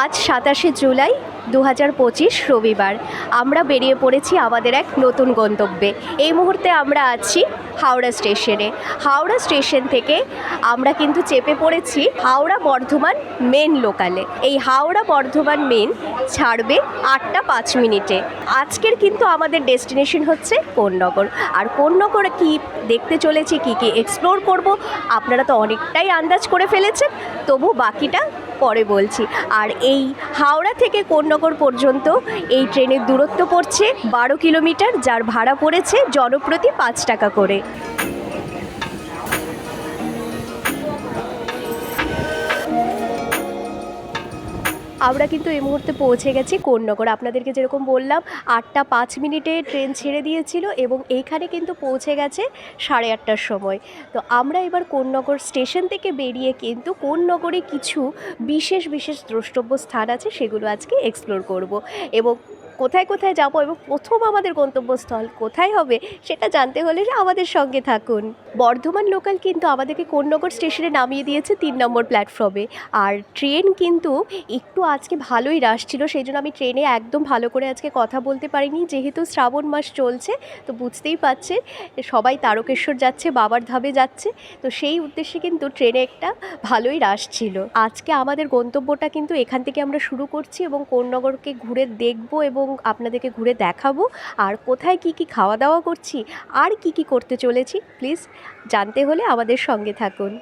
আজ ২৭শে জুলাই ২০২৫ রবিবার। আমরা বেরিয়ে পড়েছি আমাদের এক নতুন গন্তব্যে। এই মুহূর্তে আমরা আছি হাওড়া স্টেশনে। হাওড়া স্টেশন থেকে আমরা কিন্তু চেপে পড়েছি হাওড়া বর্ধমান মেন লোকালে। এই হাওড়া বর্ধমান মেন ছাড়বে ৮টা ৫ মিনিটে। আজকের কিন্তু আমাদের ডেস্টিনেশন হচ্ছে কোন্নগর। আর কোন্নগরে কি দেখতে চলেছি, কি কি এক্সপ্লোর করব, আপনারা তো অনেকটাই আন্দাজ করে ফেলেছেন, তবু বাকিটা পরে বলছি। আর এই হাওড়া থেকে কোন্নগর পর্যন্ত এই ট্রেনের দূরত্ব পড়ছে ১২ কিলোমিটার, যার ভাড়া পড়েছে জনপ্রতি ৫ টাকা করে। আমরা কিন্তু এই মুহূর্তে পৌঁছে গেছি কোন্নগর। আপনাদেরকে যেরকম বললাম ৮টা ৫ মিনিটে ট্রেন ছেড়ে দিয়েছিল এবং এইখানে কিন্তু পৌঁছে গেছে 8:30টার সময়। তো আমরা এবার কোন্নগর স্টেশন থেকে বেরিয়ে কিন্তু কোন্নগরে কিছু বিশেষ বিশেষ দ্রষ্টব্য স্থান আছে, সেগুলো আজকে এক্সপ্লোর করব এবং কোথায় কোথায় যাব এবং প্রথম আমাদের গন্তব্যস্থল কোথায় হবে সেটা জানতে হলে আমাদের সঙ্গে থাকুন। বর্ধমান লোকাল কিন্তু আমাদেরকে কোন্নগর স্টেশনে নামিয়ে দিয়েছে ৩ নম্বর প্ল্যাটফর্মে। আর ট্রেন কিন্তু একটু আজকে ভালোই রাশ ছিল, সেই জন্য আমি ট্রেনে একদম ভালো করে আজকে কথা বলতে পারিনি। যেহেতু শ্রাবণ মাস চলছে তো বুঝতেই পারছেন সবাই তারকেশ্বর যাচ্ছে, বাবার ধামে যাচ্ছে, তো সেই উদ্দেশ্যে কিন্তু ট্রেনে একটা ভালোই রাশ ছিল। আজকে আমাদের গন্তব্যটা কিন্তু এখান থেকে আমরা শুরু করছি এবং কোন্নগরকে ঘুরে দেখব এবং আপনাদেরকে ঘুরে দেখাবো। আর কোথায় কি কি খাওয়া দাওয়া করছি আর কি কি করতে চলেছি প্লিজ জানতে হলে আমাদের সঙ্গে থাকুন।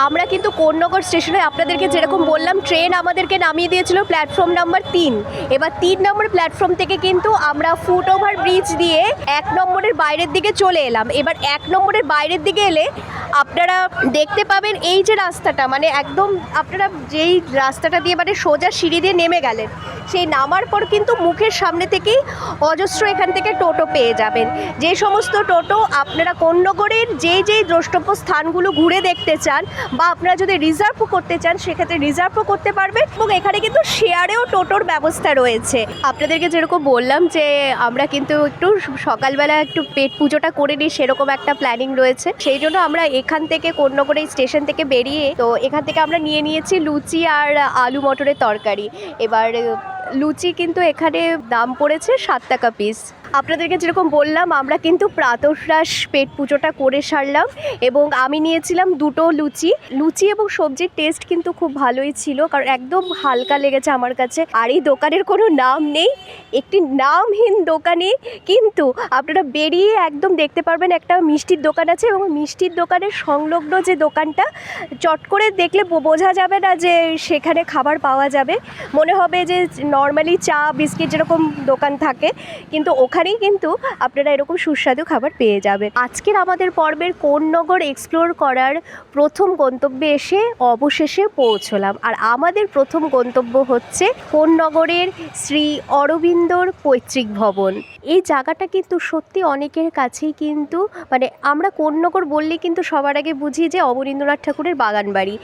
আমরা কিন্তু কোন্নগর স্টেশনে আপনাদেরকে যেরকম বললাম ট্রেন আমাদেরকে নামিয়ে দিয়েছিল প্ল্যাটফর্ম নাম্বার ৩। এবার ৩ নম্বর প্ল্যাটফর্ম থেকে কিন্তু আমরা ফুট ওভার ব্রিজ দিয়ে ১ নম্বরের বাইরের দিকে চলে এলাম। এবার ১ নম্বরের বাইরের দিকে এলে আপনারা দেখতে পাবেন এই যে রাস্তাটা, মানে একদম আপনারা যেই রাস্তাটা দিয়ে মানে সোজা সিঁড়ি দিয়ে নেমে গেলেন, সেই নামার পর কিন্তু মুখের সামনে থেকেই অজস্র এখান থেকে টোটো পেয়ে যাবেন। যে সমস্ত টোটো আপনারা কোন্নগরের যেই দ্রষ্টব্য স্থানগুলো ঘুরে দেখতে চান বা আপনারা যদি রিজার্ভও করতে চান সেক্ষেত্রে রিজার্ভও করতে পারবেন এবং এখানে কিন্তু শেয়ারেও টোটোর ব্যবস্থা রয়েছে। আপনাদেরকে যেরকম বললাম যে আমরা কিন্তু একটু সকালবেলা একটু পেট পুজোটা করে নিই, সেরকম একটা প্ল্যানিং রয়েছে। সেই জন্য আমরা এখান থেকে কোন্নগর এই স্টেশন থেকে বেরিয়ে তো এখান থেকে আমরা নিয়েছি লুচি আর আলু মটরের তরকারি। এবার লুচি কিন্তু এখানে দাম পড়েছে 7 টাকা পিস। আপনাদেরকে যেরকম বললাম আমরা কিন্তু প্রাতঃরাশ পেট পুজোটা করে সারলাম এবং আমি নিয়েছিলাম 2টো লুচি এবং সবজির টেস্ট কিন্তু খুব ভালোই ছিল, কারণ একদম হালকা লেগেছে আমার কাছে। আর এই দোকানের কোনো নাম নেই, একটি নামহীন দোকানে কিন্তু আপনারা বেরিয়ে একদম দেখতে পারবেন একটা মিষ্টির দোকান আছে এবং মিষ্টির দোকানের সংলগ্ন যে দোকানটা চট করে দেখলে বোঝা যাবে না যে সেখানে খাবার পাওয়া যাবে, মনে হবে যে নর্মালি চা বিস্কিট যেরকম দোকান থাকে, কিন্তু ওখানেই কিন্তু আপনারা এরকম সুস্বাদু খাবার পেয়ে যাবেন। আজকের আমাদের পর্বের কোন্নগর এক্সপ্লোর করার প্রথম গন্তব্যে এসে অবশেষে পৌঁছলাম। আর আমাদের প্রথম গন্তব্য হচ্ছে কোন্নগরের শ্রী অরবিন্দর পৈতৃক ভবন। এই জায়গাটা কিন্তু সত্যি অনেকের কাছেই কিন্তু মানে আমরা কোন্নগর বললে কিন্তু সবার আগে বুঝি যে অবনীন্দ্রনাথ ঠাকুরের বাগান বাড়ি,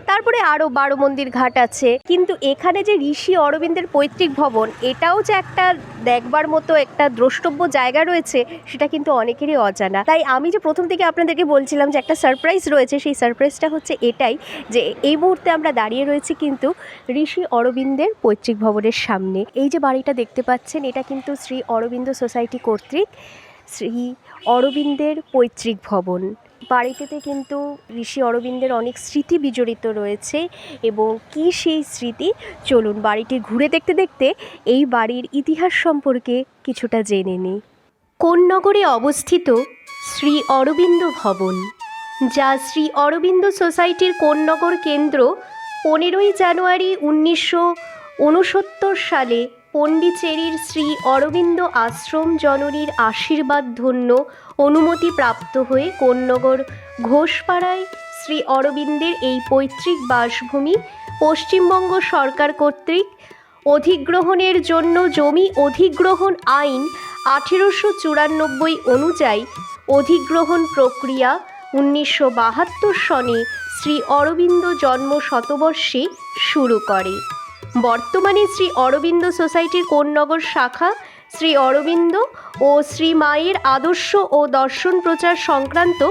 তারপরে আরও 12 মন্দির ঘাট আছে, কিন্তু এখানে যে ঋষি অরবিন্দের পৈতৃক ভবন এটাও যে একটা দেখবার মতো একটা দ্রষ্টব্য জায়গা রয়েছে সেটা কিন্তু অনেকেরই অজানা। তাই আমি যে প্রথম থেকে আপনাদেরকে বলছিলাম যে একটা সারপ্রাইজ রয়েছে, সেই সারপ্রাইজটা হচ্ছে এটাই যে এই মুহূর্তে আমরা দাঁড়িয়ে রয়েছি কিন্তু ঋষি অরবিন্দের পৈতৃক ভবনের সামনে। এই যে বাড়িটা দেখতে পাচ্ছেন এটা কিন্তু শ্রী অরবিন্দ সোসাইটি কর্তৃক শ্রী অরবিন্দের পৈতৃক ভবন। বাড়িটিতে কিন্তু ঋষি অরবিন্দের অনেক স্মৃতি বিজড়িত রয়েছে এবং কি সেই স্মৃতি চলুন বাড়িটি ঘুরে দেখতে দেখতে এই বাড়ির ইতিহাস সম্পর্কে কিছুটা জেনে নিই। কোন্নগরে অবস্থিত শ্রী অরবিন্দ ভবন, যা শ্রী অরবিন্দ সোসাইটির কোন্নগর কেন্দ্র 15ই জানুয়ারি 1969 সালে পণ্ডিচেরির শ্রী অরবিন্দ আশ্রম জননীর আশীর্বাদ ধন্য অনুমতি প্রাপ্ত হয়ে কোন্নগর ঘোষপাড়ায় শ্রী অরবিন্দের এই পৈতৃক বাসভূমি পশ্চিমবঙ্গ সরকার কর্তৃক অধিগ্রহণের জন্য জমি অধিগ্রহণ আইন 1894 অনুযায়ী অধিগ্রহণ প্রক্রিয়া 1972 সনে শ্রী অরবিন্দ জন্ম শতবর্ষে শুরু করে। বর্তমানে শ্রী অরবিন্দ সোসাইটির কোন্নগর শাখা শ্রী অরবিন্দ ও শ্রী মায়ের আদর্শ ও দর্শন প্রচার সংক্রান্ত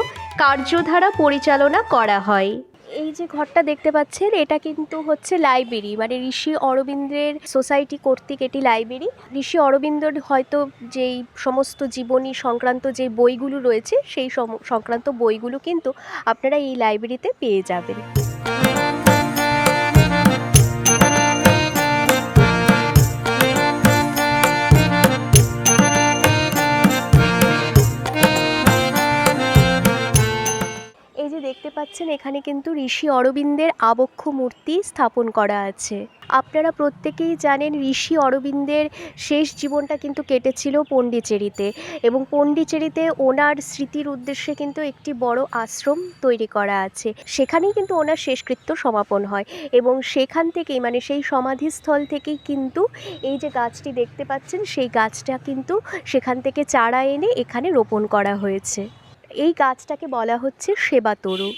কার্যধারা পরিচালনা করা হয়। এই যে ঘরটা দেখতে পাচ্ছেন এটা কিন্তু হচ্ছে লাইব্রেরি, মানে ঋষি অরবিন্দের সোসাইটি কর্তৃক এটি লাইব্রেরি। ঋষি অরবিন্দর হয়তো যেই সমস্ত জীবনী সংক্রান্ত যে বইগুলো রয়েছে সেই সংক্রান্ত বইগুলো কিন্তু আপনারা এই লাইব্রেরিতে পেয়ে যাবেন। এই যে দেখতে পাচ্ছেন এখানে কিন্তু ঋষি অরবিন্দের আবক্ষ মূর্তি স্থাপন করা আছে। আপনারা প্রত্যেকেই জানেন ঋষি অরবিন্দের শেষ জীবনটা কিন্তু কেটেছিল পণ্ডিচেরিতে, এবং পণ্ডিচেরিতে ওনার স্মৃতির উদ্দেশ্যে কিন্তু একটি বড় আশ্রম তৈরি করা আছে। সেখানেই কিন্তু ওনার শেষকৃত্য সমাপন হয়, এবং সেখান থেকেই মানে সেই সমাধিস্থল থেকেই কিন্তু এই যে গাছটি দেখতে পাচ্ছেন সেই গাছটা কিন্তু সেখান থেকে চারা এনে এখানে রোপণ করা হয়েছে। এই গাছটাকে বলা হচ্ছে সেবাতরু।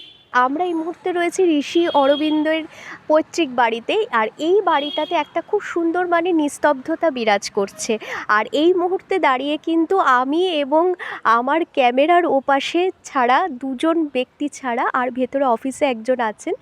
আমরা এই মুহূর্তে রয়েছি ঋষি অরবিন্দের পৈতৃক বাড়িতে, আর এই বাড়িটাতে একটা খুব সুন্দর মানে নিস্তব্ধতা বিরাজ করছে। আর এই মুহূর্তে দাঁড়িয়ে কিন্তু আমি এবং আমার ক্যামেরার ওপাশে ছাড়া দুজন ব্যক্তি ছাড়া, আর ভেতরে অফিসে একজন আছেন,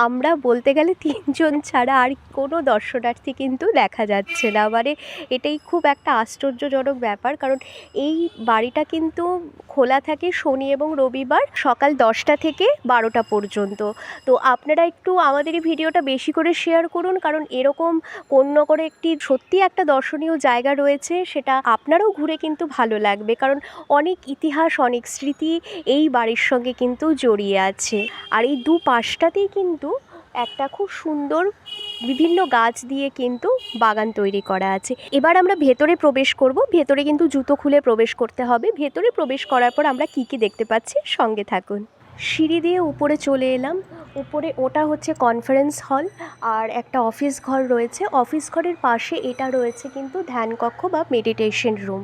আমরা বলতে গেলে তিনজন ছাড়া আর কোনো দর্শনার্থী কিন্তু দেখা যাচ্ছে না। মানে এটাই খুব একটা আশ্চর্যজনক ব্যাপার, কারণ এই বাড়িটা কিন্তু খোলা থাকে শনি এবং রবিবার সকাল 10টা থেকে 12টা পর্যন্ত। তো আপনারা একটু আমাদের এই ভিডিওটা বেশি করে শেয়ার করুন, কারণ এরকম কোন্নগরে একটি সত্যি একটা দর্শনীয় জায়গা রয়েছে, সেটা আপনারাও ঘুরে কিন্তু ভালো লাগবে, কারণ অনেক ইতিহাস অনেক স্মৃতি এই বাড়ির সঙ্গে কিন্তু জড়িয়ে আছে। আর এই দুপাশটাতেই কিন্তু একটা খুব সুন্দর বিভিন্ন গাছ দিয়ে কিন্তু বাগান তৈরি করা আছে। এবার আমরা ভেতরে প্রবেশ করব। ভেতরে কিন্তু জুতো খুলে প্রবেশ করতে হবে। ভেতরে প্রবেশ করার পর আমরা কি কি দেখতে পাচ্ছি সঙ্গে থাকুন। সিঁড়ি দিয়ে উপরে চলে এলাম। উপরে ওটা হচ্ছে কনফারেন্স হল, আর একটা অফিস ঘর রয়েছে। অফিস ঘরের পাশে এটা রয়েছে কিন্তু ধ্যানকক্ষ বা মেডিটেশন রুম।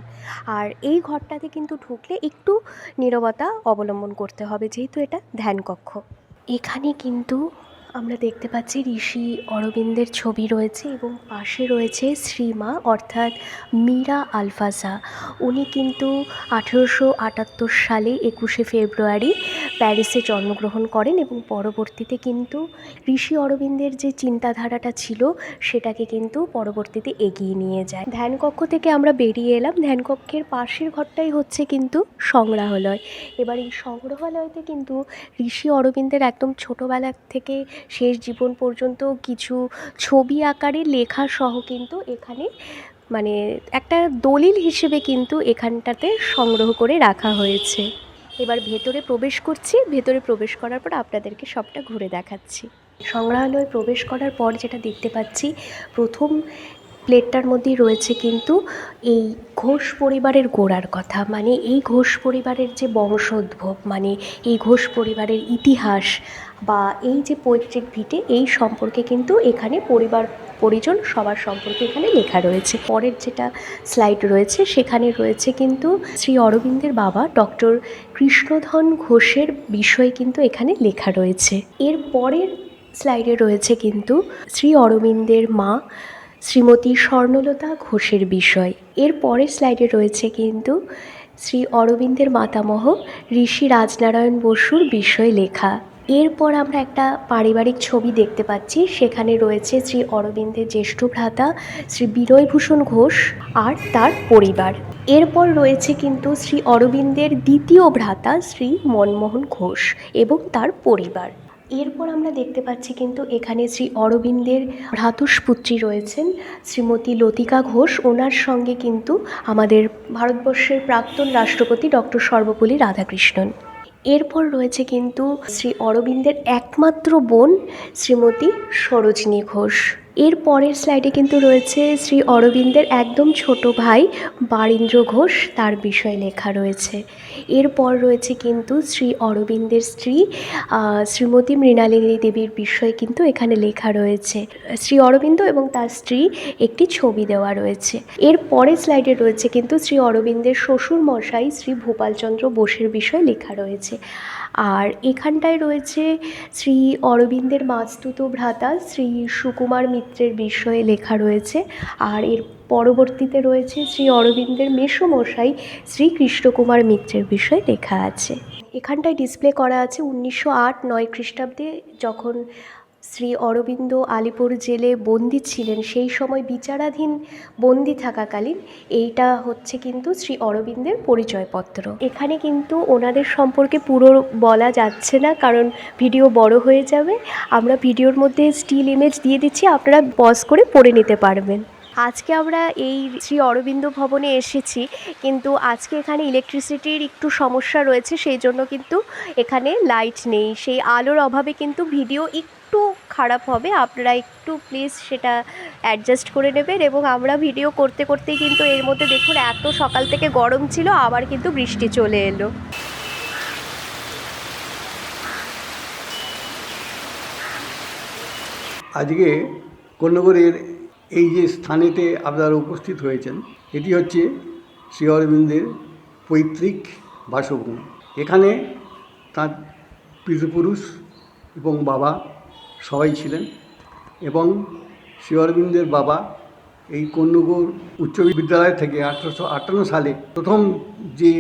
আর এই ঘরটাতে কিন্তু ঢুকলে একটু নীরবতা অবলম্বন করতে হবে, যেহেতু এটা ধ্যানকক্ষ। এখানে কিন্তু আমরা দেখতে পাচ্ছি ঋষি অরবিন্দের ছবি রয়েছে, এবং পাশে রয়েছে শ্রীমা অর্থাৎ মীরা আলফাজা। উনি কিন্তু 1878 সালে 21শে ফেব্রুয়ারি প্যারিসে জন্মগ্রহণ করেন, এবং পরবর্তীতে কিন্তু ঋষি অরবিন্দের যে চিন্তাধারাটা ছিল সেটাকে কিন্তু পরবর্তীতে এগিয়ে নিয়ে যায়। ধ্যানকক্ষ থেকে আমরা বেরিয়ে এলাম। ধ্যানকক্ষের পাশের ঘরটাই হচ্ছে কিন্তু সংগ্রহালয়। এবার এই সংগ্রহালয়তে কিন্তু ঋষি অরবিন্দের একদম ছোটোবেলা থেকে শেষ জীবন পর্যন্ত কিছু ছবি আকারে লেখা সহ কিন্তু এখানে মানে একটা দলিল হিসেবে কিন্তু এখানটাতে সংগ্রহ করে রাখা হয়েছে। এবার ভেতরে প্রবেশ করছি। ভেতরে প্রবেশ করার পর আপনাদেরকে সবটা ঘুরে দেখাচ্ছি। সংগ্রহালয়ে প্রবেশ করার পর যেটা দেখতে পাচ্ছি, প্রথম প্লেটটার মধ্যেই রয়েছে কিন্তু এই ঘোষ পরিবারের গোড়ার কথা, মানে এই ঘোষ পরিবারের যে বংশোদ্ভব, মানে এই ঘোষ পরিবারের ইতিহাস বা এই যে পৈতৃক ভিটে, এই সম্পর্কে কিন্তু এখানে পরিবার পরিজন সবার সম্পর্কে এখানে লেখা রয়েছে। পরের যেটা স্লাইড রয়েছে সেখানে রয়েছে কিন্তু শ্রী অরবিন্দের বাবা ডক্টর কৃষ্ণধন ঘোষের বিষয় কিন্তু এখানে লেখা রয়েছে। এর পরের স্লাইডে রয়েছে কিন্তু শ্রী অরবিন্দের মা শ্রীমতী স্বর্ণলতা ঘোষের বিষয়। এর পরের স্লাইডে রয়েছে কিন্তু শ্রী অরবিন্দের মাতামহ ঋষি রাজনারায়ণ বসুর বিষয় লেখা। এরপর আমরা একটা পারিবারিক ছবি দেখতে পাচ্ছি। সেখানে রয়েছে শ্রী অরবিন্দের জ্যেষ্ঠ ভ্রাতা শ্রী বিনয়ভূষণ ঘোষ আর তার পরিবার। এরপর রয়েছে কিন্তু শ্রী অরবিন্দের দ্বিতীয় ভ্রাতা শ্রী মনমোহন ঘোষ এবং তার পরিবার। এরপর আমরা দেখতে পাচ্ছি কিন্তু এখানে শ্রী অরবিন্দের ভ্রাতুষ্পুত্রী রয়েছেন শ্রীমতী লতিকা ঘোষ। ওনার সঙ্গে কিন্তু আমাদের ভারতবর্ষের প্রাক্তন রাষ্ট্রপতি ডক্টর সর্বপল্লী রাধাকৃষ্ণন। এরপর রয়েছে কিন্তু শ্রী অরবিন্দের একমাত্র বোন শ্রীমতী সরোজিনী ঘোষ। এর পরের স্লাইডে কিন্তু রয়েছে শ্রী অরবিন্দের একদম ছোট ভাই বারীন্দ্র ঘোষ, তার বিষয় লেখা রয়েছে। এরপর রয়েছে কিন্তু শ্রী অরবিন্দের স্ত্রী শ্রীমতী মৃণালিনী দেবীর বিষয় কিন্তু এখানে লেখা রয়েছে। শ্রী অরবিন্দ এবং তার স্ত্রী একটি ছবি দেওয়া রয়েছে। এর পরের স্লাইডে রয়েছে কিন্তু শ্রী অরবিন্দের শ্বশুর মশাই শ্রী ভূপালচন্দ্র বোসের বিষয় লেখা রয়েছে। আর এখানটায় রয়েছে শ্রী অরবিন্দের মাস্তুত ভ্রাতা শ্রী সুকুমার মিত্রের বিষয়ে লেখা রয়েছে। আর এর পরবর্তীতে রয়েছে শ্রী অরবিন্দের মেসোমশাই শ্রী কৃষ্ণকুমার মিত্রের বিষয়ে লেখা আছে। এখানটায় ডিসপ্লে করা আছে 1908-9 খ্রিস্টাব্দে যখন শ্রী অরবিন্দ আলিপুর জেলে বন্দী ছিলেন, সেই সময় বিচারাধীন বন্দী থাকাকালীন এইটা হচ্ছে কিন্তু শ্রী অরবিন্দের পরিচয়পত্র। এখানে কিন্তু ওনাদের সম্পর্কে পুরো বলা যাচ্ছে না, কারণ ভিডিও বড় হয়ে যাবে। আমরা ভিডিওর মধ্যে স্টিল ইমেজ দিয়ে দিচ্ছি, আপনারা পজ করে পড়ে নিতে পারবেন। আজকে আমরা এই শ্রী অরবিন্দ ভবনে এসেছি, কিন্তু আজকে এখানে ইলেকট্রিসিটির একটু সমস্যা রয়েছে, সেই জন্য কিন্তু এখানে লাইট নেই। সেই আলোর অভাবে কিন্তু ভিডিও একটু খারাপ হবে, আপনারা একটু প্লিজ সেটা অ্যাডজাস্ট করে নেবেন। এবং আমরা ভিডিও করতে করতেই কিন্তু এর মধ্যে দেখুন এত সকাল থেকে গরম ছিল, আবার কিন্তু বৃষ্টি চলে এলো। আজকে কন্যগরের এই যে স্থানেতে আপনারা উপস্থিত হয়েছেন, এটি হচ্ছে শ্রী অরবিন্দের পৈতৃক বাসভূমি। এখানে তাঁর পিতৃপুরুষ এবং বাবা সবাই ছিলেন, এবং শ্রী অরবিন্দের বাবা এই কন্যগর উচ্চ বিদ্যালয় থেকে 1858 সালে প্রথম যে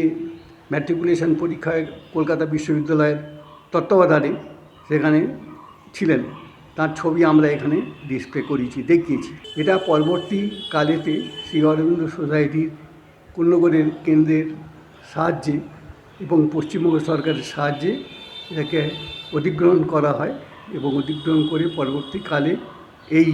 ম্যাট্রিকুলেশন পরীক্ষায় কলকাতা বিশ্ববিদ্যালয়ের তত্ত্বাবধানে সেখানে ছিলেন। তার ছবি আমরা এখানে ডিসপ্লে করেছি, দেখিয়েছি। এটা পরবর্তীকালেতে শ্রী অরবিন্দ সোসাইটির কন্যগরের কেন্দ্রের সাহায্যে এবং পশ্চিমবঙ্গ সরকারের সাহায্যে এটাকে অধিগ্রহণ করা হয়, এবং অধিগ্রহণ করে পরবর্তীকালে এই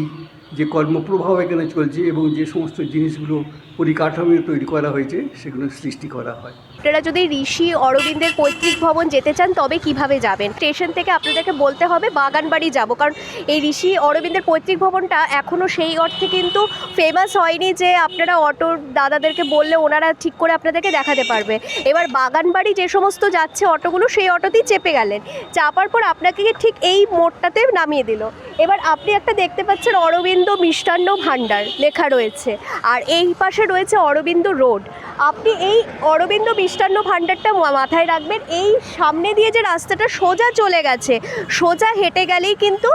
যে কর্মপ্রবাহ এখানে চলছে এবং যে সমস্ত জিনিসগুলো পরিকাঠামো তৈরি করা হয়েছে সেগুলো সৃষ্টি করা হয়। আপনারা যদি ঋষি অরবিন্দের পৈতৃক ভবন যেতে চান তবে কিভাবে যাবেন? স্টেশন থেকে আপনাদেরকে বলতে হবে বাগানবাড়ি যাব, কারণ এই ঋষি অরবিন্দের পৈতৃক ভবনটা এখনও সেই অর্থে কিন্তু ফেমাস হয়নি যে আপনারা অটোর দাদাদেরকে বললে ওনারা ঠিক করে আপনাদেরকে দেখাতে পারবে। এবার বাগানবাড়ি যে সমস্ত যাচ্ছে অটোগুলো, সেই অটোতেই চেপে গেলেন, চাপার পর আপনাকে ঠিক এই মোড়টাতে নামিয়ে দিল। এবার আপনি একটা দেখতে পাচ্ছেন অরবিন্দ মিষ্টান্ন ভাণ্ডার লেখা রয়েছে, আর এই পাশে রয়েছে অরবিন্দ রোড। আপনি এই অরবিন্দ মিষ্টান্ন ভাণ্ডারটা মাথায় রাখবেন। এই সামনে দিয়ে যে রাস্তাটা সোজা চলে গেছে, সোজা হেঁটে গেলেই কিন্তু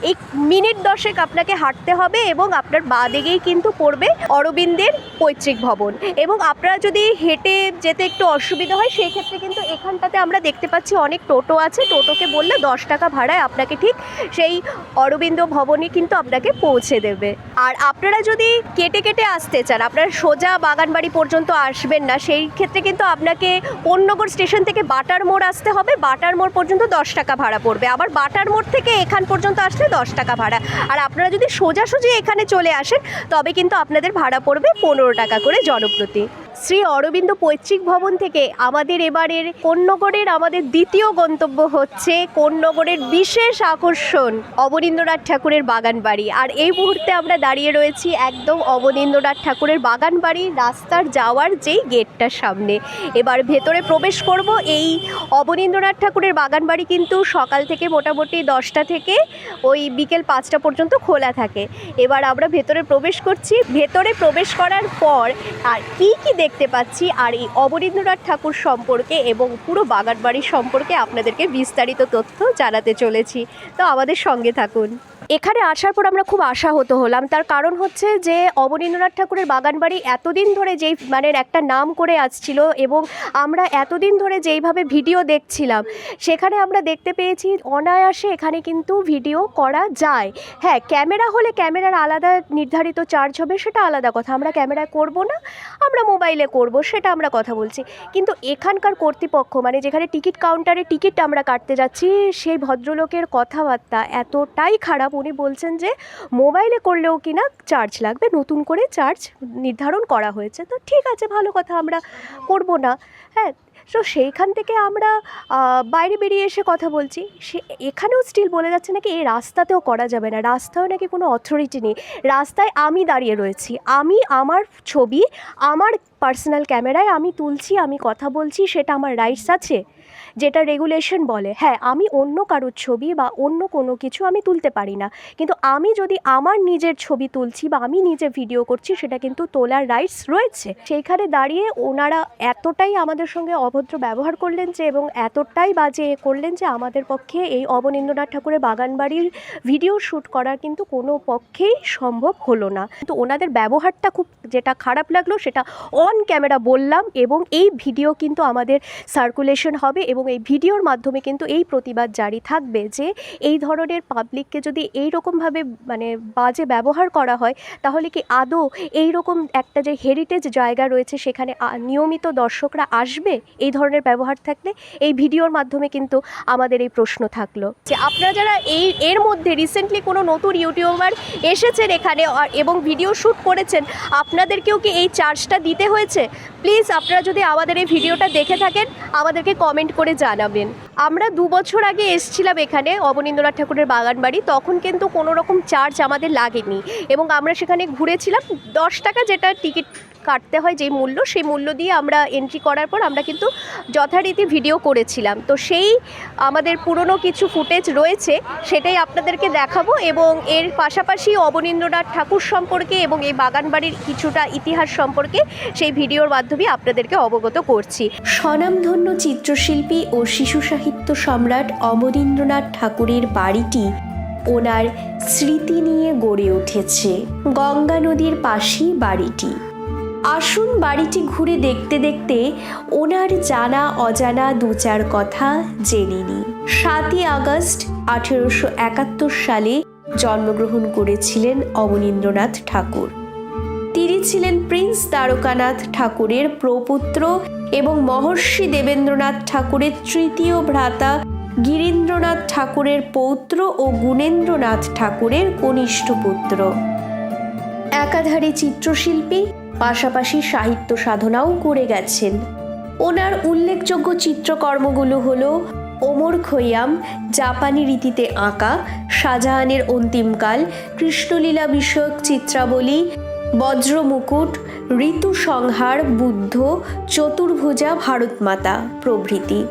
এই মিনিট 10 আপনাকে হাঁটতে হবে, এবং আপনার বাঁ দিকেই কিন্তু পড়বে অরবিন্দের পৈতৃক ভবন। এবং আপনারা যদি হেঁটে যেতে একটু অসুবিধা হয়, সেই ক্ষেত্রে কিন্তু এখানটাতে আমরা দেখতে পাচ্ছি অনেক টোটো আছে। টোটোকে বললে 10 টাকা ভাড়ায় আপনাকে ঠিক সেই অরবিন্দ ভবনে কিন্তু আপনাকে পৌঁছে দেবে। আর আপনারা যদি কেটে কেটে আসতে চান, আপনারা সোজা বাগানবাড়ি পর্যন্ত আসবেন না, সেই ক্ষেত্রে কিন্তু আপনাকে কোন্নগর স্টেশন থেকে বাটার মোড় আসতে হবে। বাটার মোড় পর্যন্ত 10 টাকা ভাড়া পড়বে, আবার বাটার মোড় থেকে এখান পর্যন্ত আসলে 10 টাকা ভাড়া। আর আপনারা যদি সোজাসুজি এখানে চলে আসেন তবে কিন্তু আপনাদের ভাড়া পড়বে 15 টাকা করে জনপ্রতি। শ্রী অরবিন্দ পৈতৃক ভবন থেকে আমাদের এবারের কোন্নগরের আমাদের দ্বিতীয় গন্তব্য হচ্ছে কোন্নগরের বিশেষ আকর্ষণ অবনীন্দ্রনাথ ঠাকুরের বাগানবাড়ি। আর এই মুহূর্তে আমরা দাঁড়িয়ে রয়েছি একদম অবনীন্দ্রনাথ ঠাকুরের বাগানবাড়ির রাস্তার যাওয়ার যেই গেটটার সামনে। এবার ভেতরে প্রবেশ করব। এই অবনীন্দ্রনাথ ঠাকুরের বাগানবাড়ি কিন্তু সকাল থেকে মোটামুটি 10টা থেকে ওই বিকেল 5টা পর্যন্ত খোলা থাকে। এবার আমরা ভেতরে প্রবেশ করছি। ভেতরে প্রবেশ করার পর আর কি দেখতে পাচ্ছি, আর এই অবনীন্দ্রনাথ ঠাকুর সম্পর্কে এবং পুরো বাগানবাড়ির সম্পর্কে আপনাদেরকে বিস্তারিত তথ্য জানাতে চলেছি, তো আমাদের সঙ্গে থাকুন। এখানে আসার পর আমরা খুব আশাহত হলাম, তার কারণ হচ্ছে যে অবনীন্দ্রনাথ ঠাকুরের বাগানবাড়ি এতদিন ধরে যেই মানে একটা নাম করে আসছিল, এবং আমরা এতদিন ধরে যেইভাবে ভিডিও দেখছিলাম সেখানে আমরা দেখতে পেয়েছি অনায়াসে এখানে কিন্তু ভিডিও করা যায়। হ্যাঁ, ক্যামেরা হলে ক্যামেরার আলাদা নির্ধারিত চার্জ হবে, সেটা আলাদা কথা। আমরা ক্যামেরায় করব না, আমরা মোবাইলে করব, সেটা আমরা কথা বলছি। কিন্তু এখানকার কর্তৃপক্ষ মানে যেখানে টিকিট কাউন্টারে টিকিট আমরা কাটতে যাচ্ছি, সেই ভদ্রলোকের কথাবার্তা এতটাই খারাপ। উনি বলছেন যে মোবাইলে করলেও কিনা চার্জ লাগবে, নতুন করে চার্জ নির্ধারণ করা হয়েছে। তো ঠিক আছে, ভালো কথা, আমরা করব না। হ্যাঁ, তো সেইখান থেকে আমরা বাইরে বেরিয়ে এসে কথা বলছি, সে এখানেও স্টিল বলে যাচ্ছে নাকি এই রাস্তাতেও করা যাবে না, রাস্তাও নাকি কোনো অথরিটি নেই। রাস্তায় আমি দাঁড়িয়ে রয়েছি, আমি আমার ছবি আমার পার্সোনাল ক্যামেরায় আমি তুলছি, আমি কথা বলছি, সেটা আমার রাইটস আছে। যেটা রেগুলেশন বলে। হ্যাঁ, আমি অন্য কারোর ছবি বা অন্য কোনো কিছু আমি তুলতে পারি না, কিন্তু আমি যদি আমার নিজের ছবি তুলছি বা আমি নিজে ভিডিও করছি, সেটা কিন্তু তোলার রাইটস রয়েছে। সেইখানে দাঁড়িয়ে ওনারা এতটাই আমাদের সঙ্গে অভদ্র ব্যবহার করলেন যে, এবং এতটাই বাজে করলেন যে আমাদের পক্ষে এই অবনীন্দ্রনাথ ঠাকুরের বাগানবাড়ির ভিডিও শ্যুট করা কিন্তু কোনো পক্ষেই সম্ভব হলো না। কিন্তু ওনাদের ব্যবহারটা খুব যেটা খারাপ লাগলো সেটা অন ক্যামেরা বললাম, এবং এই ভিডিও কিন্তু আমাদের সার্কুলেশন হবে এবং এই ভিডিওর মাধ্যমে কিন্তু এই প্রতিবাদ জারি থাকবে যে এই ধরনের পাবলিককে যদি এই রকমভাবে মানে বাজে ব্যবহার করা হয়, তাহলে কি আদৌ এই রকম একটা যে হেরিটেজ জায়গা রয়েছে সেখানে নিয়মিত দর্শকরা আসবে এই ধরনের ব্যবহার থাকলে? এই ভিডিওর মাধ্যমে কিন্তু আমাদের এই প্রশ্ন থাকলো যে আপনারা যারা এর মধ্যে রিসেন্টলি কোনো নতুন ইউটিউবার এসেছেন এখানে এবং ভিডিও শ্যুট করেছেন, আপনাদেরকেও কি এই চার্জটা দিতে হয়েছে? প্লিজ আপনারা যদি আমাদের এই ভিডিওটা দেখে থাকেন আমাদেরকে কমেন্ট করে জানাবেন। আমরা 2 বছর আগে এসেছিলাম এখানে অবনীন্দ্রনাথ ঠাকুরের বাগানবাড়ি, তখন কিন্তু কোনো রকম চার্জ আমাদের লাগেনি এবং আমরা সেখানে ঘুরেছিলাম। 10 টাকা যেটা টিকিট কাটতে হয়, যেই মূল্য, সেই মূল্য দিয়ে আমরা এন্ট্রি করার পর আমরা কিন্তু যথারীতি ভিডিও করেছিলাম। তো সেই আমাদের পুরনো কিছু ফুটেজ রয়েছে, সেটাই আপনাদেরকে দেখাবো এবং এর পাশাপাশি অবনীন্দ্রনাথ ঠাকুর সম্পর্কে এবং এই বাগানবাড়ির কিছুটা ইতিহাস সম্পর্কে সেই ভিডিওর মাধ্যমে আপনাদেরকে অবগত করছি। স্বনামধন্য চিত্রশিল্পী ও শিশু সাহিত্য সম্রাট অবনীন্দ্রনাথ ঠাকুরের বাড়িটি ওনার স্মৃতি নিয়ে গড়ে উঠেছে। গঙ্গা নদীর পাশেই বাড়িটি। আসুন বাড়িটি ঘুরে দেখতে দেখতে ওনার জানা অজানা 2-4 কথা জেনে নিই। 7ই আগস্ট 1871 সালে জন্মগ্রহণ করেছিলেন অবনীন্দ্রনাথ ঠাকুর। তিনি ছিলেন প্রিন্স দ্বারকানাথ ঠাকুরের প্রপুত্র এবং মহর্ষি দেবেন্দ্রনাথ ঠাকুরের তৃতীয় ভ্রাতা গিরীন্দ্রনাথ ঠাকুরের পৌত্র ও গুণেন্দ্রনাথ ঠাকুরের কনিষ্ঠ পুত্র। একাধারে চিত্রশিল্পী, পাশাপাশি সাহিত্য সাধনাও করে গেছেন। ওনার উল্লেখযোগ্য চিত্রকর্মগুলো হলো ওমর খৈয়াম, জাপানি রীতিতে আঁকা, শাহজাহানের অন্তিমকাল, কৃষ্ণলীলা বিষয়ক চিত্রাবলী, বজ্রমুকুট, ঋতু সংহার, বুদ্ধ, চতুর্ভুজা ভারতমাতা প্রভৃতি।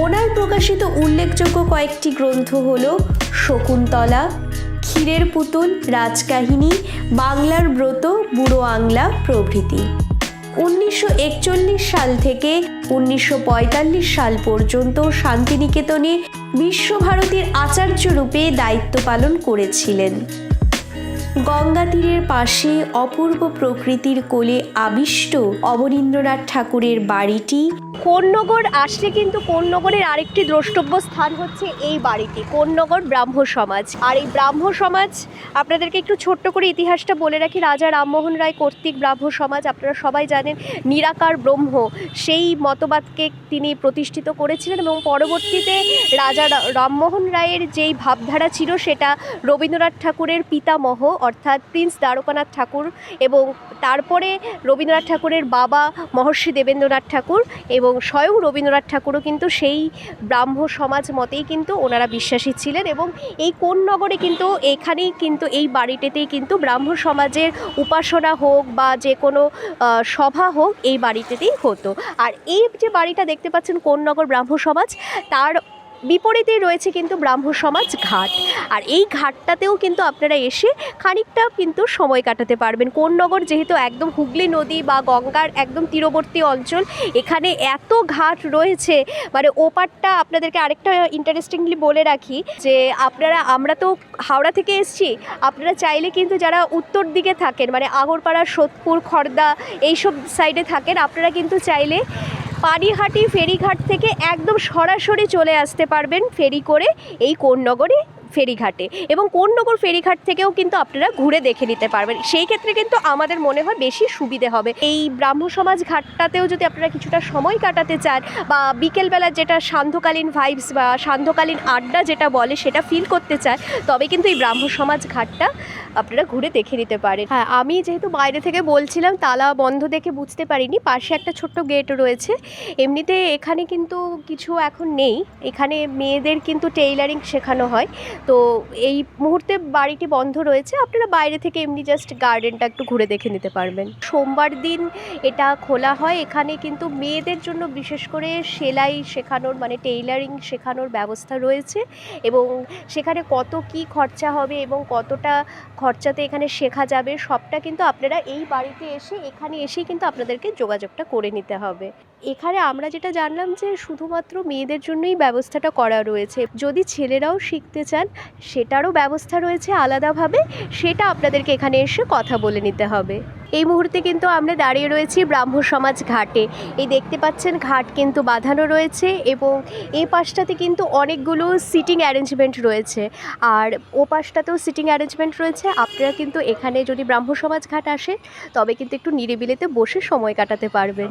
ওনার প্রকাশিত উল্লেখযোগ্য কয়েকটি গ্রন্থ হল শকুন্তলা, ক্ষীরের পুতুল, রাজকাহিনী, বাংলার ব্রত, বুড়ো আংলা প্রভৃতি। 1941 সাল থেকে 1945 সাল পর্যন্ত শান্তিনিকেতনে বিশ্বভারতীর আচার্য রূপে দায়িত্ব পালন করেছিলেন। গঙ্গা তীরের পাশে অপূর্ব প্রকৃতির কোলে আবিষ্ট অবনীন্দ্রনাথ ঠাকুরের বাড়িটি। কোন্নগর আসলে কিন্তু কোন্নগরের আরেকটি দ্রষ্টব্য স্থান হচ্ছে এই বাড়িটি, কোন্নগর ব্রাহ্ম সমাজ। আর এই ব্রাহ্ম সমাজ আপনাদেরকে একটু ছোট্ট করে ইতিহাসটা বলে রাখি। রাজা রামমোহন রায় কর্তৃক ব্রাহ্ম সমাজ, আপনারা সবাই জানেন, নিরাকার ব্রহ্ম সেই মতবাদকে তিনি প্রতিষ্ঠিত করেছিলেন এবং পরবর্তীতে রাজা রামমোহন রায়ের যেই ভাবধারা ছিল সেটা রবীন্দ্রনাথ ঠাকুরের পিতামহ অর্থাৎ প্রিন্স দ্বারকানাথ ঠাকুর এবং তারপরে রবীন্দ্রনাথ ঠাকুরের বাবা মহর্ষি দেবেন্দ্রনাথ ঠাকুর এবং স্বয়ং রবীন্দ্রনাথ ঠাকুরও কিন্তু সেই ব্রাহ্ম সমাজ মতেই কিন্তু ওনারা বিশ্বাসী ছিলেন। এবং এই কোন্নগরে কিন্তু এখানেই কিন্তু এই বাড়িটিতেই কিন্তু ব্রাহ্ম সমাজের উপাসনা হোক বা যে কোনো সভা হোক এই বাড়িটিতেই হতো। আর এই যে বাড়িটা দেখতে পাচ্ছেন কোন্নগর ব্রাহ্ম সমাজ, তার বিপরীতেই রয়েছে কিন্তু ব্রাহ্ম সমাজ ঘাট। আর এই ঘাটটাতেও কিন্তু আপনারা এসে খানিকটা কিন্তু সময় কাটাতে পারবেন। কোন্নগর যেহেতু একদম হুগলি নদী বা গঙ্গার একদম তীরবর্তী অঞ্চল, এখানে এত ঘাট রয়েছে, মানে ওপারটা আপনাদেরকে আরেকটা ইন্টারেস্টিংলি বলে রাখি যে আমরা তো হাওড়া থেকে এসেছি, আপনারা চাইলে কিন্তু যারা উত্তর দিকে থাকেন মানে আগরপাড়া, সোদপুর, খড়দা এইসব সাইডে থাকেন, আপনারা কিন্তু চাইলে পানিহাটি ফেরিঘাট থেকে একদম সরাসরি চলে আসতে পারবেন ফেরি করে এই কোন্নগরে ফেরিঘাটে, এবং কোন্নগর ফেরিঘাট থেকেও কিন্তু আপনারা ঘুরে দেখে নিতে পারবেন। সেই ক্ষেত্রে কিন্তু আমাদের মনে হয় বেশি সুবিধে হবে। এই ব্রাহ্ম সমাজ ঘাটটাতেও যদি আপনারা কিছুটা সময় কাটাতে চান বা বিকেলবেলার যেটা সান্ধ্যকালীন ভাইবস বা সান্ধ্যকালীন আড্ডা যেটা বলে সেটা ফিল করতে চান, তবে কিন্তু এই ব্রাহ্ম সমাজ ঘাটটা আপনারা ঘুরে দেখে নিতে পারেন। হ্যাঁ, আমি যেহেতু বাইরে থেকে বলছিলাম, তালা বন্ধ দেখে বুঝতে পারিনি, পাশে একটা ছোট্ট গেট রয়েছে। এমনিতে এখানে কিন্তু কিছু এখন নেই, এখানে মেয়েদের কিন্তু টেইলারিং শেখানো হয়। তো এই মুহূর্তে বাড়িটি বন্ধ রয়েছে, আপনারা বাইরে থেকে এমনি জাস্ট গার্ডেনটা একটু ঘুরে দেখে নিতে পারবেন। সোমবার দিন এটা খোলা হয়। এখানে কিন্তু মেয়েদের জন্য বিশেষ করে সেলাই শেখানোর মানে টেইলারিং শেখানোর ব্যবস্থা রয়েছে, এবং সেখানে কত কি খরচা হবে এবং কতটা খরচাতে এখানে শেখা যাবে সবটা কিন্তু আপনারা এই বাড়িতে এসে এখানে এসেই কিন্তু আপনাদেরকে যোগাযোগটা করে নিতে হবে। এখানে আমরা যেটা জানলাম যে শুধুমাত্র মেয়েদের জন্যই ব্যবস্থাটা করা রয়েছে, যদি ছেলেরাও শিখতে চান সেটারও ব্যবস্থা রয়েছে আলাদাভাবে, সেটা আপনাদেরকে এখানে এসে কথা বলে নিতে হবে। এই মুহূর্তে কিন্তু আমরা দাঁড়িয়ে রয়েছি ব্রাহ্ম সমাজ ঘাটে। এই দেখতে পাচ্ছেন ঘাট কিন্তু বাঁধানো রয়েছে, এবং এই পাশটাতে কিন্তু অনেকগুলো সিটিং অ্যারেঞ্জমেন্ট রয়েছে, আর ও পাশটাতেও সিটিং অ্যারেঞ্জমেন্ট রয়েছে। আপনারা কিন্তু এখানে যদি ব্রাহ্ম সমাজ ঘাট আসে তবে কিন্তু একটু নিরিবিলিতে বসে সময় কাটাতে পারবেন।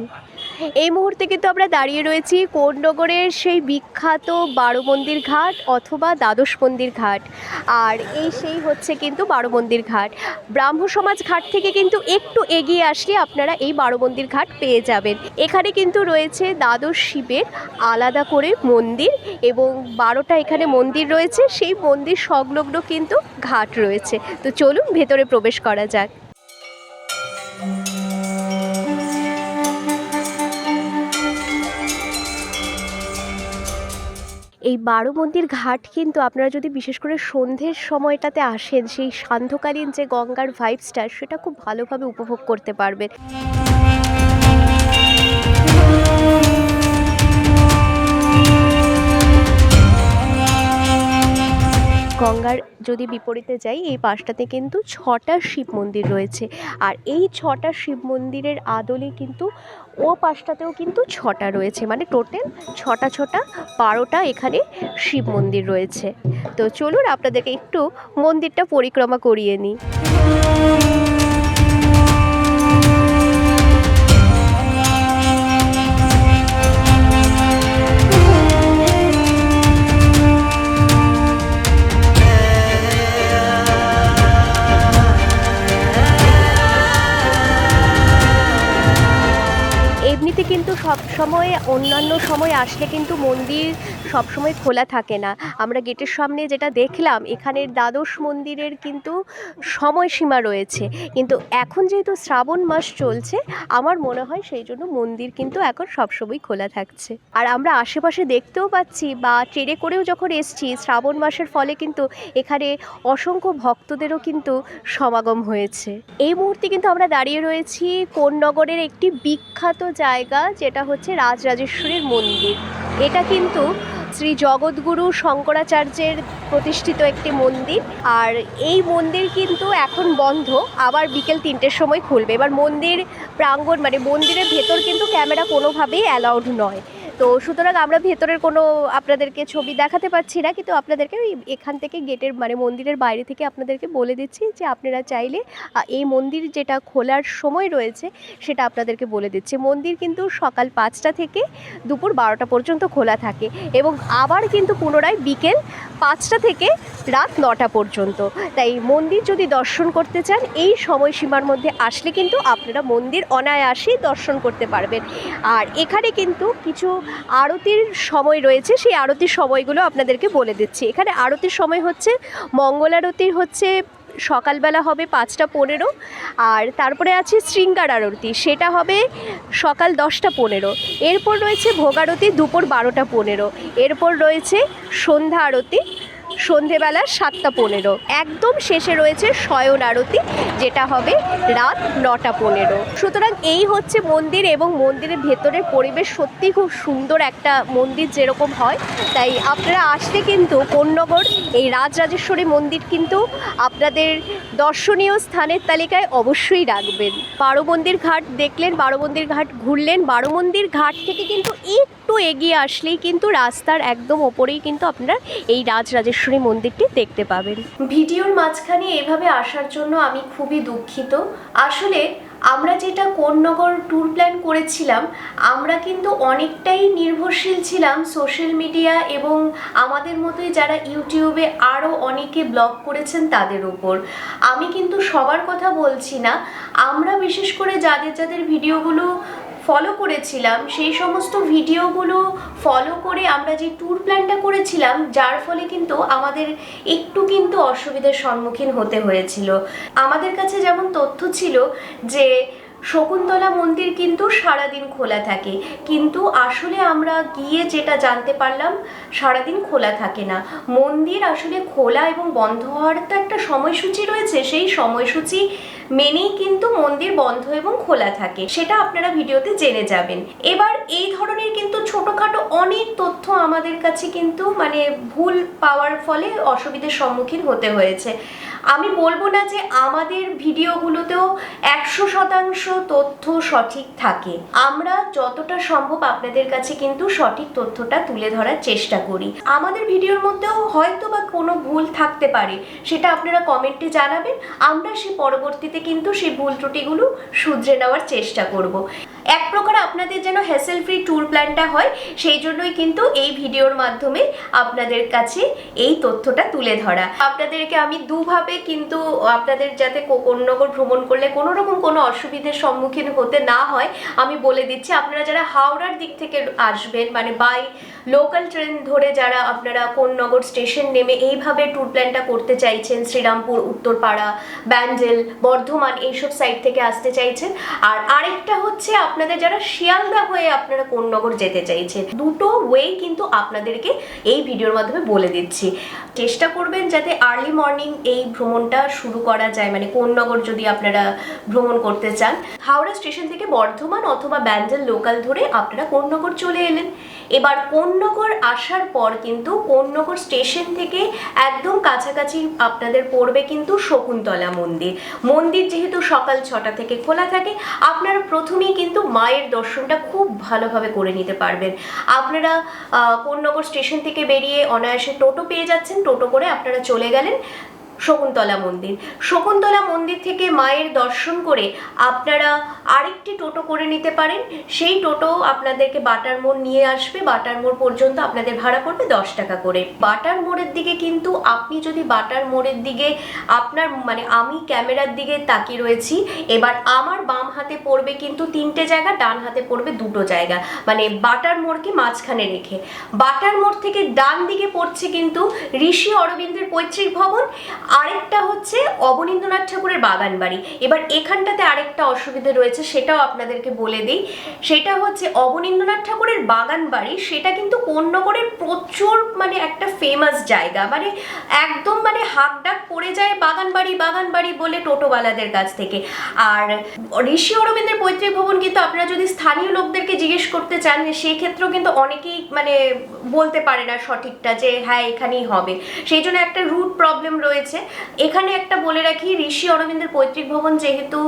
এই মুহূর্তে কিন্তু আমরা দাঁড়িয়ে রয়েছি কোন্নগরের সেই বিখ্যাত 12 মন্দির ঘাট অথবা দ্বাদশ মন্দির ঘাট, আর এই সেই হচ্ছে কিন্তু 12 মন্দির ঘাট। ব্রাহ্ম সমাজ ঘাট থেকে কিন্তু একটু এগিয়ে আসলে আপনারা এই 12 মন্দির ঘাট পেয়ে যাবেন। এখানে কিন্তু রয়েছে দ্বাদশ শিবের আলাদা করে মন্দির, এবং 12টা এখানে মন্দির রয়েছে, সেই মন্দির সংলগ্ন কিন্তু ঘাট রয়েছে। তো চলুন ভেতরে প্রবেশ করা যাক। এই 12 মন্দির ঘাট কিন্তু আপনারা যদি বিশেষ করে সন্ধ্যের সময়টাতে আসেন, সেই সান্ধ্যকালীন যে গঙ্গার ভাইবসটা সেটা খুব ভালোভাবে উপভোগ করতে পারবেন। গঙ্গার যদি বিপরীতে যাই, এই পাশটাতে কিন্তু 6টা শিব মন্দির রয়েছে, আর এই 6টা শিব মন্দিরের আদলে কিন্তু ও পাশটাতেও কিন্তু 6টা রয়েছে, মানে টোটাল 6টা 12টা এখানে শিব মন্দির রয়েছে। তো চলুন আপনাদেরকে একটু মন্দিরটা পরিক্রমা করিয়ে নিই। এমনিতে কিন্তু সবসময় অন্যান্য সময় আসলে কিন্তু মন্দির সবসময় খোলা থাকে না। আমরা গেটের সামনে যেটা দেখলাম, এখানের দ্বাদশ মন্দিরের কিন্তু সময়সীমা রয়েছে, কিন্তু এখন যেহেতু শ্রাবণ মাস চলছে আমার মনে হয় সেই জন্য মন্দির কিন্তু এখন সবসময় খোলা থাকছে। আর আমরা আশেপাশে দেখতেও পাচ্ছি, বা ট্রেনে করেও যখন এসছি, শ্রাবণ মাসের ফলে কিন্তু এখানে অসংখ্য ভক্তদেরও কিন্তু সমাগম হয়েছে। এই মুহূর্তে কিন্তু আমরা দাঁড়িয়ে রয়েছি কোন্নগরের একটি বিখ্যাত জায়গা, যেটা হচ্ছে রাজরাজেশ্বরীর মন্দির। এটা কিন্তু শ্রী জগৎগুরু শঙ্করাচার্যের প্রতিষ্ঠিত একটি মন্দির, আর এই মন্দির কিন্তু এখন বন্ধ, আবার বিকেল 3টের সময় খুলবে। এবার মন্দির প্রাঙ্গণ মানে মন্দিরের ভেতর কিন্তু ক্যামেরা কোনোভাবেই অ্যালাউড নয়, তো সুতরাং আমরা ভেতরের কোনো আপনাদেরকে ছবি দেখাতে পারছি না, কিন্তু আপনাদেরকে ওই এখান থেকে গেটের মানে মন্দিরের বাইরে থেকে আপনাদেরকে বলে দিচ্ছি যে আপনারা চাইলে এই মন্দির যেটা খোলার সময় রয়েছে সেটা আপনাদেরকে বলে দিচ্ছি। মন্দির কিন্তু সকাল 5টা থেকে দুপুর 12টা পর্যন্ত খোলা থাকে, এবং আবার কিন্তু পুনরায় বিকেল 5টা থেকে রাত 9টা পর্যন্ত। তাই মন্দির যদি দর্শন করতে চান এই সময়সীমার মধ্যে আসলে কিন্তু আপনারা মন্দির অনায়াসেই দর্শন করতে পারবেন। আর এখানে কিন্তু কিছু আরতির সময় রয়েছে, সেই আরতির সময়গুলো আপনাদেরকে বলে দিচ্ছি। এখানে আরতির সময় হচ্ছে মঙ্গল আরতি হচ্ছে সকালবেলা হবে 5টা 15, আর তারপরে আছে শৃঙ্গার আরতি, সেটা হবে সকাল 10টা 15। এরপর রয়েছে ভোগ আরতি দুপুর 12টা 15। এরপর রয়েছে সন্ধ্যা আরতি সন্ধেবেলা 7টা 15। একদম শেষে রয়েছে শয়ন আরতি, যেটা হবে রাত 9টা 15। সুতরাং এই হচ্ছে মন্দির, এবং মন্দিরের ভেতরের পরিবেশ সত্যিই খুব সুন্দর একটা মন্দির যেরকম হয়। তাই আপনারা আসলে কিন্তু কোন্নগর এই রাজরাজেশ্বরী মন্দির কিন্তু আপনাদের দর্শনীয় স্থানের তালিকায় অবশ্যই রাখবেন। 12 মন্দির ঘাট দেখলেন, 12 মন্দির ঘাট ঘুরলেন, 12 মন্দির ঘাট থেকে কিন্তু একটু এগিয়ে আসলেই কিন্তু রাস্তার একদম ওপরেই কিন্তু আপনারা এই রাজরাজেশ্বরী রাজরাজেশ্বরী মন্দিরটি দেখতে পাবেন। ভিডিওর মাঝখানে এভাবে আসার জন্য আমি খুবই দুঃখিত। আসলে আমরা যেটা কোন্নগর ট্যুর প্ল্যান করেছিলাম, আমরা কিন্তু অনেকটাই নির্ভরশীল ছিলাম সোশ্যাল মিডিয়া এবং আমাদের মতোই যারা ইউটিউবে আরও অনেকে ব্লগ করেছেন তাদের উপর। আমি কিন্তু সবার কথা বলছি না, আমরা বিশেষ করে যাদের যাদের ভিডিওগুলো ফলো করেছিলাম সেই সমস্ত ভিডিওগুলো ফলো করে আমরা যে ট্যুর প্ল্যানটা করেছিলাম, যার ফলে কিন্তু আমাদের একটু কিন্তু অসুবিধার সম্মুখীন হতে হয়েছিল। আমাদের কাছে যেমন তথ্য ছিল যে শকুন্তলা মন্দির কিন্তু সারাদিন খোলা থাকে, কিন্তু আসলে আমরা গিয়ে যেটা জানতে পারলাম সারাদিন খোলা থাকে না। মন্দির আসলে খোলা এবং বন্ধ হওয়ার তো একটা সময়সূচি রয়েছে, সেই সময়সূচি মেনেই কিন্তু মন্দির বন্ধ এবং খোলা থাকে, সেটা আপনারা ভিডিওতে জেনে যাবেন। এবার এই ধরনের কিন্তু ছোটোখাটো অনেক তথ্য আমাদের কাছে কিন্তু মানে ভুল পাওয়ার ফলে অসুবিধার সম্মুখীন হতে হয়েছে। আমি বলবো না যে আমাদের ভিডিওগুলোতেও 100% তথ্য সঠিক থাকে, আমরা যতটা সম্ভব আপনাদের কাছে কিন্তু সঠিক তথ্যটা তুলে ধরার চেষ্টা করি। আমাদের ভিডিওর মধ্যেও হয়তো বা কোনো ভুল থাকতে পারে, সেটা আপনারা কমেন্টে জানাবেন, আমরা সে পরবর্তীতে কিন্তু সেই ভুল ত্রুটিগুলো শুধরে নেওয়ার চেষ্টা করব। এক প্রকার আপনাদের যেন হ্যাসেল ফ্রি ট্যুর প্ল্যানটা হয়, সেই জন্যই কিন্তু এই ভিডিওর মাধ্যমে আপনাদের কাছে এই তথ্যটা তুলে ধরা। আপনাদেরকে আমি দুভাবে কিন্তু আপনাদের যাতে কোন্নগর ভ্রমণ করলে কোনো রকম কোনো অসুবিধার সম্মুখীন হতে না হয় আমি বলে দিচ্ছি। আপনারা যারা হাওড়ার দিক থেকে আসবেন, মানে বাই লোকাল ট্রেন ধরে যারা আপনারা কোন্নগর স্টেশন নেমে এইভাবে ট্যুর প্ল্যানটা করতে চাইছেন, শ্রীরামপুর, উত্তরপাড়া, ব্যান্ডেল, বর্ধমান এইসব সাইড থেকে আসতে চাইছেন, আর আরেকটা হচ্ছে আপনাদের যারা শিয়ালদা হয়ে আপনারা কোন্নগর যেতে চাইছেন, দুটো ওয়ে কিন্তু আপনাদেরকে এই ভিডিওর মাধ্যমে বলে দিচ্ছি। চেষ্টা করবেন যাতে আর্লি মর্নিং এই ভ্রমণটা শুরু করা যায়, মানে কোন্নগর যদি আপনারা ভ্রমণ করতে চান, হাওড়া স্টেশন থেকে বর্ধমান অথবা ব্যান্ডেল লোকাল ধরে আপনারা কোন্নগর চলে এলেন। এবার কোন্নগর আসার পর কিন্তু কোন্নগর স্টেশন থেকে একদম কাছাকাছি আপনাদের পড়বে কিন্তু শকুন্তলা মন্দির। মন্দির যেহেতু সকাল 6টা থেকে খোলা থাকে, আপনারা প্রথমেই কিন্তু মায়ের দর্শনটা খুব ভালোভাবে করে নিতে পারবেন। আপনারা কোন্নগর স্টেশন থেকে বেরিয়ে অনায়াসে টোটো পেয়ে যাচ্ছেন, টোটো করে আপনারা চলে গেলেন শকুন্তলা মন্দির। শকুন্তলা মন্দির থেকে মায়ের দর্শন করে আপনারা আরেকটি টোটো করে নিতে পারেন, সেই টোটো আপনাদেরকে বাটার মোড় নিয়ে আসবে। বাটার মোড় পর্যন্ত আপনাদের ভাড়া পড়বে 10 টাকা করে। বাটার মোড়ের দিকে কিন্তু আপনি যদি বাটার মোড়ের দিকে আপনার মানে আমি ক্যামেরার দিকে তাকিয়ে রয়েছি, এবার আমার বাম হাতে পড়বে কিন্তু 3টে জায়গা, ডান হাতে পড়বে 2টো জায়গা, মানে বাটার মোড়কে মাঝখানে রেখে। বাটার মোড় থেকে ডান দিকে পড়ছে কিন্তু ঋষি অরবিন্দের পৈতৃক ভবন, আরেকটা হচ্ছে অবনীন্দ্রনাথ ঠাকুরের বাগান বাড়ি। এবার এখানটাতে আরেকটা অসুবিধা রয়েছে, সেটাও আপনাদেরকে বলে দিই। সেটা হচ্ছে অবনীন্দ্রনাথ ঠাকুরের বাগান বাড়ি, সেটা কিন্তু কোন্নগরের প্রচুর মানে একটা ফেমাস জায়গা, মানে একদম মানে হাক ডাক পড়ে যায় বাগান বাড়ি বলে টোটোওয়ালাদের কাছ থেকে। আর ঋষি অরবিন্দের পৈতৃক ভবন কিন্তু আপনারা যদি স্থানীয় লোকদেরকে জিজ্ঞেস করতে চান, সেক্ষেত্রেও কিন্তু অনেকেই মানে বলতে পারে না সঠিকটা যে হ্যাঁ এখানেই হবে, সেই জন্য একটা রুট প্রবলেম রয়েছে। এখানে একটা বলে রাখি, ঋষি অরবিন্দের পৈতৃক ভবন যেহেতু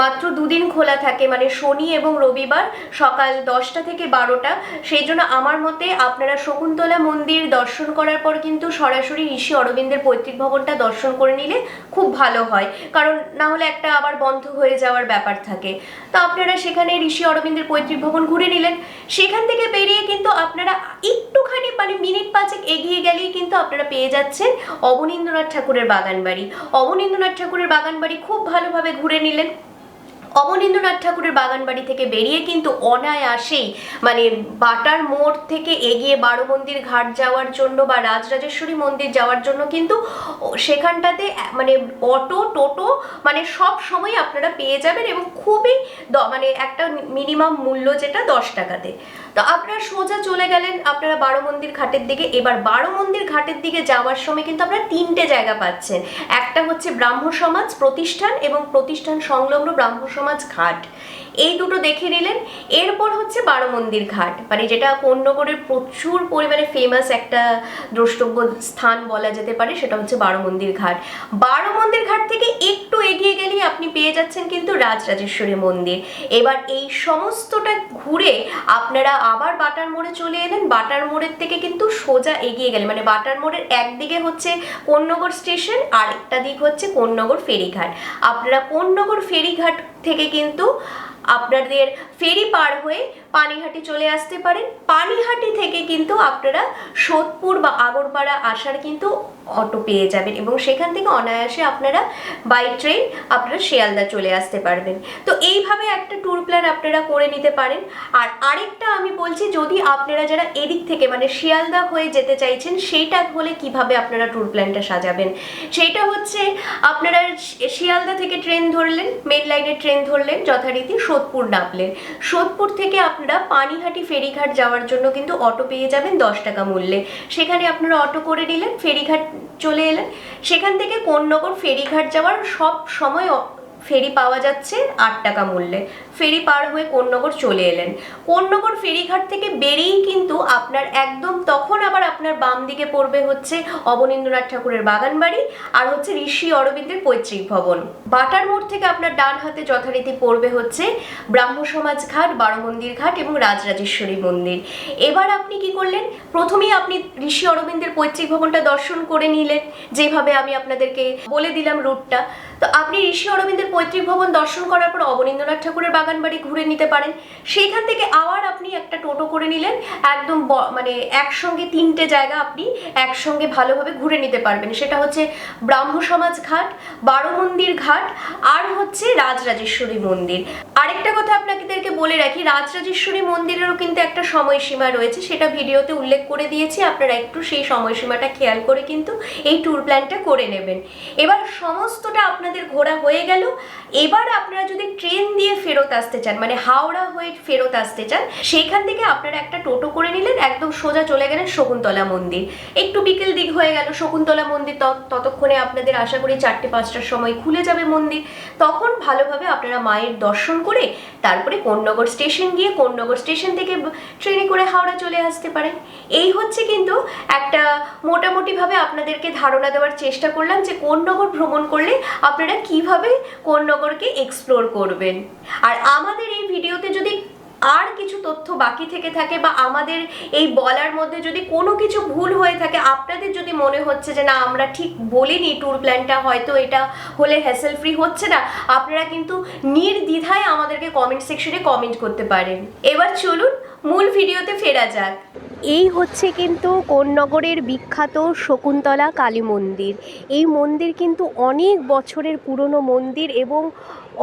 মাত্র 2 দিন খোলা থাকে, মানে শনি এবং রবিবার সকাল 10টা থেকে 12টা, সেই জন্য আমার মতে আপনারা শকুন্তলা মন্দির দর্শন করার পর কিন্তু সরাসরি ঋষি অরবিন্দের পৈতৃক ভবনটা দর্শন করে নিলে খুব ভালো হয়, কারণ না হলে একটা আবার বন্ধ হয়ে যাওয়ার ব্যাপার থাকে। তো আপনারা সেখানে ঋষি অরবিন্দের পৈতৃক ভবন ঘুরে নিলেন। সেখান থেকে বেরিয়ে কিন্তু আপনারা একটুখানি মানে মিনিট 5 এগিয়ে গেলেই কিন্তু আপনারা পেয়ে যাচ্ছেন অবনীন্দ্রনাথ ঠাকুরের বাগান বাড়ি। অবনীন্দ্রনাথ ঠাকুরের বাগান বাড়ি খুব ভালোভাবে ঘুরে নিলেন। অবনীন্দ্রনাথ ঠাকুরের বাগান বাড়ি থেকে বেরিয়ে কিন্তু অনায়াসেই মানে বাটার মোড় থেকে এগিয়ে বারো মন্দির ঘাট যাওয়ার জন্য বা রাজরাজেশ্বরী মন্দির যাওয়ার জন্য কিন্তু সেখানটাতে মানে অটো টোটো মানে সব সময় আপনারা পেয়ে যাবেন, এবং খুবই মানে একটা মিনিমাম মূল্য যেটা 10 টাকাতে। তো আপনারা সোজা চলে গেলেন আপনারা বারো মন্দির ঘাটের দিকে। এবার বারো মন্দির ঘাটের দিকে যাওয়ার সময় কিন্তু আপনারা 3টে জায়গা পাচ্ছেন। একটা হচ্ছে ব্রাহ্ম সমাজ প্রতিষ্ঠান এবং প্রতিষ্ঠান সংলগ্ন ব্রাহ্ম সমাজ ঘাট। এই দুটো দেখে নিলেন। এরপর হচ্ছে বারোমন্দির ঘাট, মানে যেটা কোন্নগরের প্রচুর পরিমাণে ফেমাস একটা দ্রষ্টব্য স্থান বলা যেতে পারে, সেটা হচ্ছে বারোমন্দির ঘাট। বারোমন্দির ঘাট থেকে একটু এগিয়ে গেলেই আপনি পেয়ে যাচ্ছেন কিন্তু রাজরাজেশ্বরী মন্দির। এবার এই সমস্তটা ঘুরে আপনারা আবার বাটার মোড়ে চলে এলেন। বাটার মোড়ের থেকে কিন্তু সোজা এগিয়ে গেলেন, মানে বাটার মোড়ের একদিকে হচ্ছে কোন্নগর স্টেশন, আরেকটা দিক হচ্ছে কোন্নগর ফেরিঘাট। আপনারা কোন্নগর ফেরিঘাট থেকে কিন্তু আপনাদের ফেরি পার হয়ে পানিহাটি চলে আসতে পারেন। পানিহাটি থেকে কিন্তু আপনারা সোদপুর বা আগরপাড়া আসার কিন্তু অটো পেয়ে যাবেন, এবং সেখান থেকে অনায়াসে আপনারা বাই ট্রেন আপনারা শিয়ালদা চলে আসতে পারবেন। তো এইভাবে একটা ট্যুর প্ল্যান আপনারা করে নিতে পারেন। আর আরেকটা আমি বলছি, যদি আপনারা যারা এদিক থেকে মানে শিয়ালদা হয়ে যেতে চাইছেন, সেইটা হলে কিভাবে আপনারা ট্যুর প্ল্যানটা সাজাবেন, সেইটা হচ্ছে আপনারা শিয়ালদা থেকে ট্রেন ধরলেন, মেন লাইনের ট্রেন ধরলেন, যথারীতি সোদপুর নামলেন। সোদপুর থেকে আপনারা পানিহাটি ফেরিঘাট যাওয়ার জন্য কিন্তু অটো পেয়ে যাবেন 10 টাকা মূল্যে। সেখানে আপনারা অটো করে নিলেন, ফেরিঘাট চলে এলেন। সেখান থেকে কোন্নগর ফেরিঘাট যাওয়ার সব সময় ফেরি পাওয়া যাচ্ছে 8 টাকা মূল্যে। ফেরি পার হয়ে কোন্নগর চলে এলেন। কোন্নগর ফেরিঘাট থেকে বেরিয়েই কিন্তু আপনার একদম তখন আবার আপনার বাম দিকে পড়বে হচ্ছে অবনীন্দ্রনাথ ঠাকুরের বাগান বাড়ি আর হচ্ছে ঋষি অরবিন্দের পৈতৃক ভবন। বাটার মোড় থেকে আপনার ডান হাতে যথারীতি পড়বে হচ্ছে ব্রাহ্ম সমাজ ঘাট, বারোমন্দির ঘাট এবং রাজরাজেশ্বরী মন্দির। এবার আপনি কি করলেন, প্রথমেই আপনি ঋষি অরবিন্দের পৈতৃক ভবনটা দর্শন করে নিলেন, যেভাবে আমি আপনাদেরকে বলে দিলাম রুটটা। তো আপনি ঋষি অরবিন্দের পৈতৃক ভবন দর্শন করার পর অবনীন্দ্রনাথ ঠাকুরের বাগান বাড়ি ঘুরে নিতে পারেন। সেইখান থেকে আবার আপনি একটা টোটো করে নিলেন, একদম মানে একসঙ্গে 3টে জায়গা আপনি একসঙ্গে ভালোভাবে ঘুরে নিতে পারবেন। সেটা হচ্ছে ব্রাহ্ম সমাজ ঘাট, বারোমন্দির ঘাট আর হচ্ছে রাজরাজেশ্বরী মন্দির। আরেকটা কথা আপনাদেরকে বলে রাখি, রাজরাজেশ্বরী মন্দিরেরও কিন্তু একটা সময়সীমা রয়েছে, সেটা ভিডিওতে উল্লেখ করে দিয়েছি। আপনারা একটু সেই সময়সীমাটা খেয়াল করে কিন্তু এই ট্যুর প্ল্যানটা করে নেবেন। এবার সমস্তটা আপনাদের ঘোরা হয়ে গেল। এবার আপনারা যদি ট্রেন দিয়ে ফেরত আসতে চান, মানে হাওড়া হয়ে ফেরত আসতে চান, সেইখান থেকে আপনারা একটা টোটো করে নিলেন, একদম সোজা চলে গেলেন শকুন্তলা মন্দির। একটু বিকেল দিক হয়ে গেল, শকুন্তলা মন্দির ততক্ষণে আপনাদের আশা করি 4টে-5টার সময় খুলে যাবে মন্দির। তখন ভালোভাবে আপনারা মায়ের দর্শন করে তারপরে কোন্নগর স্টেশন গিয়ে কোন্নগর স্টেশন থেকে ট্রেনে করে হাওড়া চলে আসতে পারেন। এই হচ্ছে কিন্তু একটা মোটামুটিভাবে আপনাদেরকে ধারণা দেওয়ার চেষ্টা করলাম যে কোন্নগর ভ্রমণ করলে আপনারা কিভাবে কোন্নগরকে এক্সপ্লোর করবেন। আর আমাদের এই ভিডিওতে যদি আর কিছু তথ্য বাকি থেকে থাকে বা আমাদের এই বলার মধ্যে যদি কোনো কিছু ভুল হয়ে থাকে, আপনাদের যদি মনে হচ্ছে যে না আমরা ঠিক বলিনি, ট্যুর প্ল্যানটা হয়তো এটা হলে হ্যাসেল ফ্রি হচ্ছে না, আপনারা কিন্তু নির্দ্বিধায় আমাদেরকে কমেন্ট সেকশনে কমেন্ট করতে পারেন। এবার চলুন মূল ভিডিওতে ফেরা যাক। এই হচ্ছে কিন্তু কোন্নগরের বিখ্যাত শকুন্তলা কালী মন্দির। এই মন্দির কিন্তু অনেক বছরের পুরনো মন্দির এবং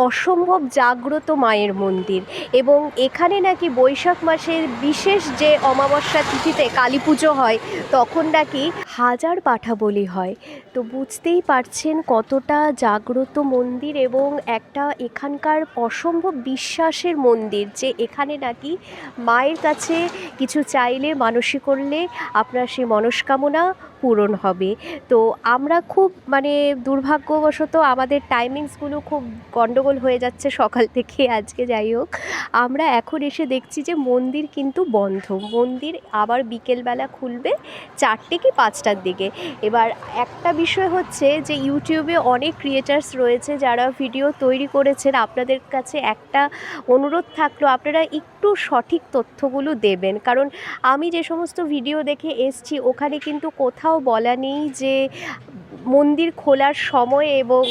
অসম্ভব জাগ্রত মায়ের মন্দির, এবং এখানে নাকি বৈশাখ মাসের বিশেষ যে অমাবস্যা তিথিতে কালী পুজো হয় তখন নাকি 1000 পাঠা বলি হয়। তো বুঝতেই পারছেন কতটা জাগ্রত মন্দির এবং একটা এখানকার অসম্ভব বিশ্বাসের মন্দির, যে এখানে নাকি মায়ের কাছে কিছু চাইলে মানসিক করলে আপনার সেই মনস্কামনা পূরণ হবে। তো আমরা খুব মানে দুর্ভাগ্যবশত আমাদের টাইমিংসগুলো খুব গন্ডগোল হয়ে যাচ্ছে সকাল থেকে আজকে, যাই হোক আমরা এখন এসে দেখছি যে মন্দির কিন্তু বন্ধ। মন্দির আবার বিকেলবেলা খুলবে 4টে কি 5টার দিকে। এবার একটা বিষয় হচ্ছে যে ইউটিউবে অনেক ক্রিয়েটার্স রয়েছে যারা ভিডিও তৈরি করেছেন, আপনাদের কাছে একটা অনুরোধ থাকলো আপনারা একটু সঠিক তথ্যগুলো দেবেন, কারণ আমি যে সমস্ত ভিডিও দেখে এসছি ওখানে কিন্তু কোথাও বলা নেই যে মন্দির খোলার সময় এবং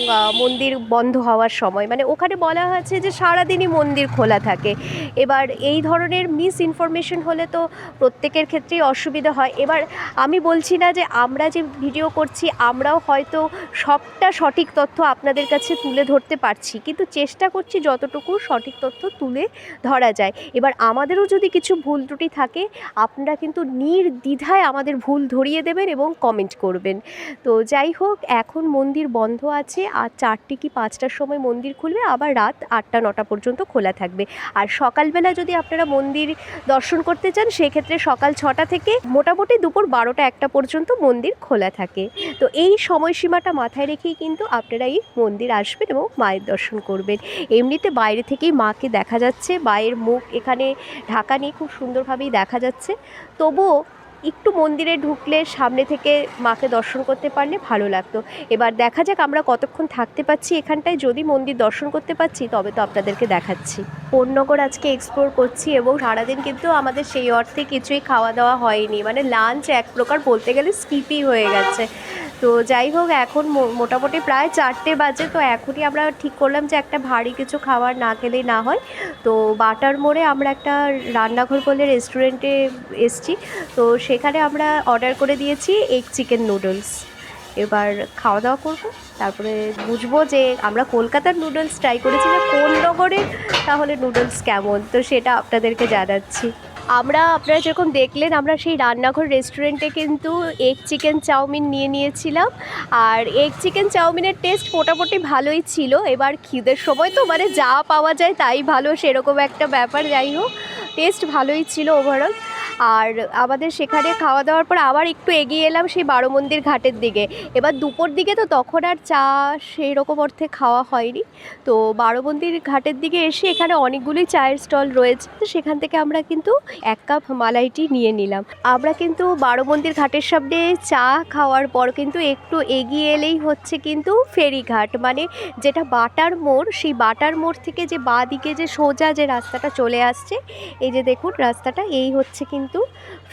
মন্দির বন্ধ হওয়ার সময়, মানে ওখানে বলা হয়েছে যে সারাদিনই মন্দির খোলা থাকে। এবার এই ধরনের মিস ইনফরমেশন হলে তো প্রত্যেকের ক্ষেত্রেই অসুবিধা হয়। এবার আমি বলছি না যে আমরা যে ভিডিও করছি আমরাও হয়তো সবটা সঠিক তথ্য আপনাদের কাছে তুলে ধরতে পারছি, কিন্তু চেষ্টা করছি যতটুকু সঠিক তথ্য তুলে ধরা যায়। এবার আমাদেরও যদি কিছু ভুল ত্রুটি থাকে আপনারা কিন্তু নির্দ্বিধায় আমাদের ভুল ধরিয়ে দেবেন এবং কমেন্ট করবেন। তো যাই হোক, হোক, এখন মন্দির বন্ধ আছে, আর 4টে কি 5টার সময় মন্দির খুলবে, আবার রাত 8টা-9টা পর্যন্ত খোলা থাকবে। আর সকালবেলা যদি আপনারা মন্দির দর্শন করতে চান সেক্ষেত্রে সকাল 6টা থেকে মোটামুটি দুপুর 12টা-1টা পর্যন্ত মন্দির খোলা থাকে। তো এই সময়সীমাটা মাথায় রেখেই কিন্তু আপনারা এই মন্দির আসবেন এবং মায়ের দর্শন করবেন। এমনিতে বাইরে থেকেই মাকে দেখা যাচ্ছে, মায়ের মুখ এখানে ঢাকা নিয়ে খুব সুন্দরভাবেই দেখা যাচ্ছে। তবুও একটু মন্দিরে ঢুকলে সামনে থেকে মাকে দর্শন করতে পারলে ভালো লাগতো। এবার দেখা যাক আমরা কতক্ষণ থাকতে পারছি এখানটায়। যদি মন্দির দর্শন করতে পারছি তবে তো আপনাদেরকে দেখাচ্ছি। কোন্নগর আজকে এক্সপ্লোর করছি এবং সারাদিন কিন্তু আমাদের সেই অর্থে কিছুই খাওয়া দাওয়া হয়নি, মানে লাঞ্চ এক প্রকার বলতে গেলে স্কিপই হয়ে গেছে। তো যাই হোক, এখন মোটামুটি প্রায় 4টে বাজে। তো এখনই আমরা ঠিক করলাম যে একটা ভারী কিছু খাবার না খেলেই না হয়। তো বাটার মোড়ে আমরা একটা রান্নাঘর বলে রেস্টুরেন্টে এসছি। তো সেখানে আমরা অর্ডার করে দিয়েছি এগ চিকেন নুডলস। এবার খাওয়া দাওয়া করবো, তারপরে বুঝবো যে আমরা কলকাতার নুডলস ট্রাই করেছি না কোন্নগরের তাহলে নুডলস কেমন, তো সেটা আপনাদেরকে জানাচ্ছি। আপনারা যেরকম দেখলেন, আমরা সেই রান্নাঘর রেস্টুরেন্টে কিন্তু এগ চিকেন চাউমিন নিয়েছিলাম। আর এগ চিকেন চাউমিনের টেস্ট মোটামুটি ভালোই ছিল। এবার খিদের সময় তো মানে যা পাওয়া যায় তাই ভালো, সেরকম একটা ব্যাপার। যাই হোক, টেস্ট ভালোই ছিল ওভারঅল। আর আমাদের সেখানে খাওয়া দাওয়ার পর আবার একটু এগিয়ে এলাম সেই বারো মন্দির ঘাটের দিকে। এবার দুপুর দিকে তো তখন আর চা সেই রকম অর্থে খাওয়া হয়নি। তো বারো মন্দির ঘাটের দিকে এসে এখানে অনেকগুলোই চায়ের স্টল রয়েছে, তো সেখান থেকে আমরা কিন্তু 1 কাপ মালাই টি নিয়ে নিলাম। আমরা কিন্তু বারো মন্দির ঘাটের সামনে চা খাওয়ার পর কিন্তু একটু এগিয়ে এলেই হচ্ছে কিন্তু ফেরিঘাট, মানে যেটা বাটার মোড়, সেই বাটার মোড় থেকে যে বাঁ দিকে যে সোজা যে রাস্তাটা চলে আসছে, এই যে দেখুন রাস্তাটা, এই হচ্ছে কিন্তু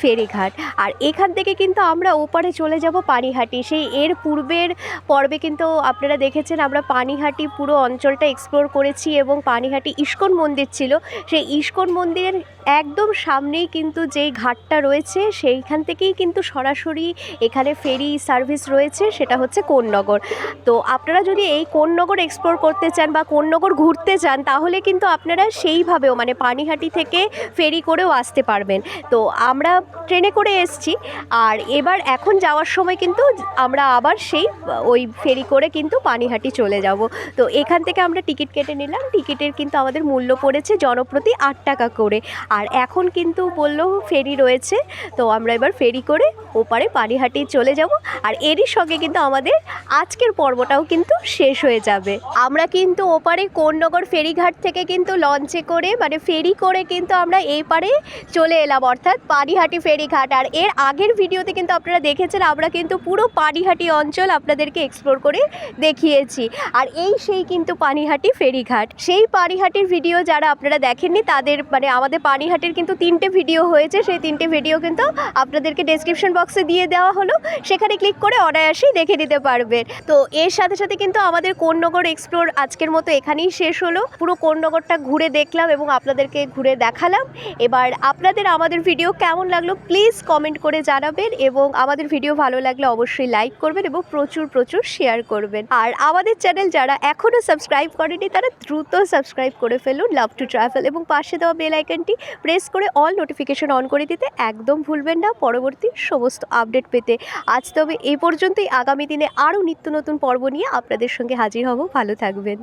ফেরিঘাট। আর এখান থেকে কিন্তু আমরা ওপারে চলে যাব পানিহাটি। সেই এর পূর্বের পর্বে কিন্তু আপনারা দেখেছেন আমরা পানিহাটি পুরো অঞ্চলটা এক্সপ্লোর করেছি এবং পানিহাটি ইস্কন মন্দির ছিল। সেই ইস্কন মন্দিরের একদম সামনেই কিন্তু যেই ঘাটটা রয়েছে সেইখান থেকেই কিন্তু সরাসরি এখানে ফেরি সার্ভিস রয়েছে, সেটা হচ্ছে কোন্নগর। তো আপনারা যদি এই কোন্নগর এক্সপ্লোর করতে চান বা কোন্নগর ঘুরতে চান তাহলে কিন্তু আপনারা সেইভাবেও মানে পানিহাটি থেকে ফেরি করেও আসতে পারবেন। তো আমরা ট্রেনে করে এসেছি, আর এবার এখন যাওয়ার সময় কিন্তু আমরা আবার সেই ওই ফেরি করে কিন্তু পানিহাটি চলে যাব। তো এখান থেকে আমরা টিকিট কেটে নিলাম। টিকিটের কিন্তু আমাদের মূল্য পড়েছে জনপ্রতি 8 টাকা করে। আর এখন কিন্তু বললো ফেরি রয়েছে, তো আমরা এবার ফেরি করে ওপারে পানিহাটি চলে যাব। আর এরই সঙ্গে কিন্তু আমাদের আজকের পর্বটাও কিন্তু শেষ হয়ে যাবে। আমরা কিন্তু ওপারে কোন্নগর ফেরিঘাট থেকে কিন্তু লঞ্চে করে মানে ফেরি করে কিন্তু আমরা এই পারে চলে এলাম, অর্থাৎ পানিহাটি ফেরিঘাট। আর এর আগের ভিডিওতে কিন্তু আপনারা দেখেছেন আমরা কিন্তু পুরো পানিহাটি অঞ্চল আপনাদেরকে এক্সপ্লোর করে দেখিয়েছি। আর এই সেই কিন্তু পানিহাটি ফেরিঘাট। সেই পানিহাটির ভিডিও যারা আপনারা দেখেননি তাদের মানে আমাদের পানিহাটির কিন্তু 3টে ভিডিও হয়েছে, সেই 3টে ভিডিও কিন্তু আপনাদেরকে ডেসক্রিপশন বক্সে দিয়ে দেওয়া হলো, সেখানে ক্লিক করে অনায়াসেই দেখে নিতে পারবেন। তো এর সাথে সাথে কিন্তু আমাদের কোন্নগর এক্সপ্লোর আজকের মতো এখানেই শেষ হলো। পুরো কোন্নগরটা ঘুরে দেখলাম এবং আপনাদেরকে ঘুরে দেখালাম। এবার আপনাদের আমাদের ভিডিও কেমন লাগলো প্লিজ কমেন্ট করে জানাবেন, এবং আমাদের ভিডিও ভালো লাগলে অবশ্যই লাইক করবেন এবং প্রচুর প্রচুর শেয়ার করবেন। আর আমাদের চ্যানেল যারা এখনও সাবস্ক্রাইব করেনি তারা দ্রুত সাবস্ক্রাইব করে ফেলুন লাভ টু ট্রাভেল, এবং পাশে দেওয়া বেল আইকনটি প্রেস করে অল নোটিফিকেশন অন করে দিতে একদম ভুলবেন না পরবর্তী সমস্ত আপডেট পেতে। আজ তবে এই পর্যন্তই, আগামী দিনে আরও নিত্য নতুন পর্ব নিয়ে আপনাদের সঙ্গে হাজির হব। ভালো থাকবেন।